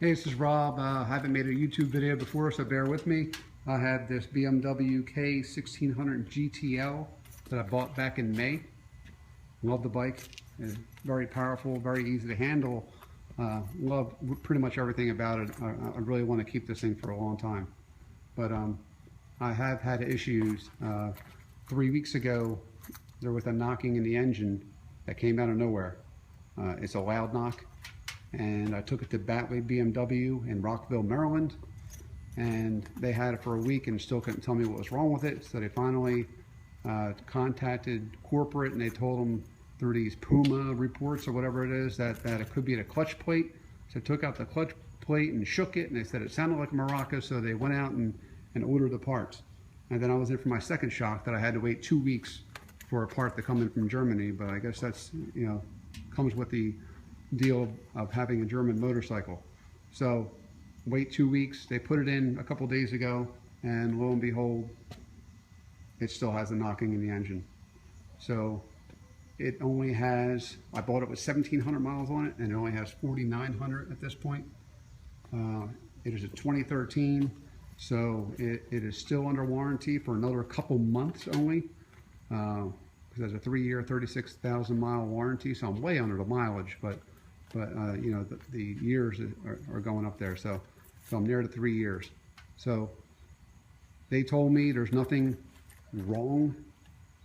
Hey, this is Rob. I haven't made a YouTube video before, so bear with me. I have this BMW K1600GTL that I bought back in May. Love the bike. It's very powerful, very easy to handle. Love pretty much everything about it. I really want to keep this thing for a long time. But I have had issues. 3 weeks ago, there was a knocking in the engine that came out of nowhere. It's a loud knock. And I took it to Battley BMW in Rockville, Maryland, and they had it for a week and still couldn't tell me what was wrong with it. So they finally contacted corporate, and they told them through these Puma reports or whatever it is that it could be the clutch plate. So I took out the clutch plate and shook it, and they said it sounded like a maraca, so they went out and ordered the parts. And then I was in for my second shock that I had to wait 2 weeks for a part to come in from Germany, but I guess that's, comes with the deal of having a German motorcycle. So wait 2 weeks. They put it in a couple days ago, and lo and behold, it still has a knocking in the engine. So it only has, I bought it with 1,700 miles on it, and it only has 4,900 at this point. It is a 2013, so it is still under warranty for another couple months only. Because there's a 3-year, 36,000 mile warranty, so I'm way under the mileage, but the years are going up there, so I'm near to 3 years. So they told me there's nothing wrong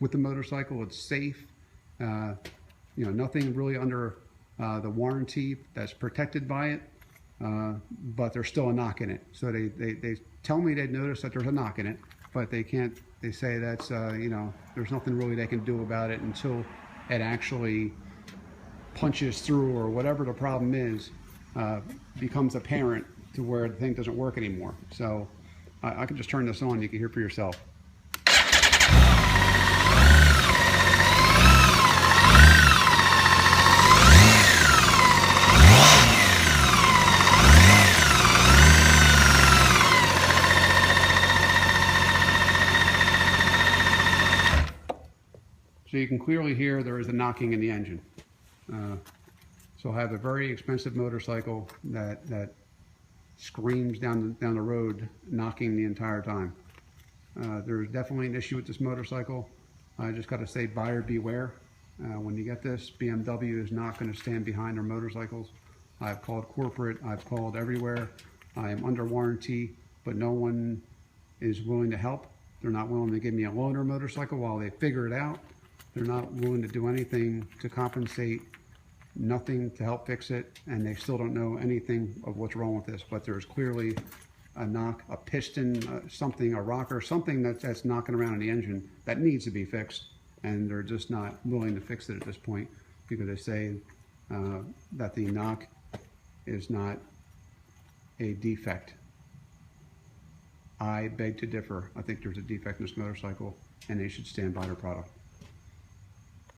with the motorcycle. It's safe. Nothing really under the warranty that's protected by it, but there's still a knock in it. So they tell me they'd noticed that there's a knock in it, but they can't. They say that's there's nothing really they can do about it until it actually punches through, or whatever the problem is, becomes apparent to where the thing doesn't work anymore. So I can just turn this on, you can hear for yourself. So you can clearly hear there is a knocking in the engine. So I have a very expensive motorcycle that screams down the road, knocking the entire time. There's definitely an issue with this motorcycle. I just got to say, buyer beware. When you get this, BMW is not going to stand behind their motorcycles. I've called corporate, I've called everywhere. I am under warranty, but no one is willing to help. They're not willing to give me a loaner motorcycle while they figure it out. They're not willing to do anything to compensate, nothing to help fix it, and they still don't know anything of what's wrong with this. But there's clearly a knock, a piston, something, a rocker, something that's knocking around in the engine that needs to be fixed, and they're just not willing to fix it at this point because they say that the knock is not a defect. I beg to differ. I think there's a defect in this motorcycle, and they should stand by their product.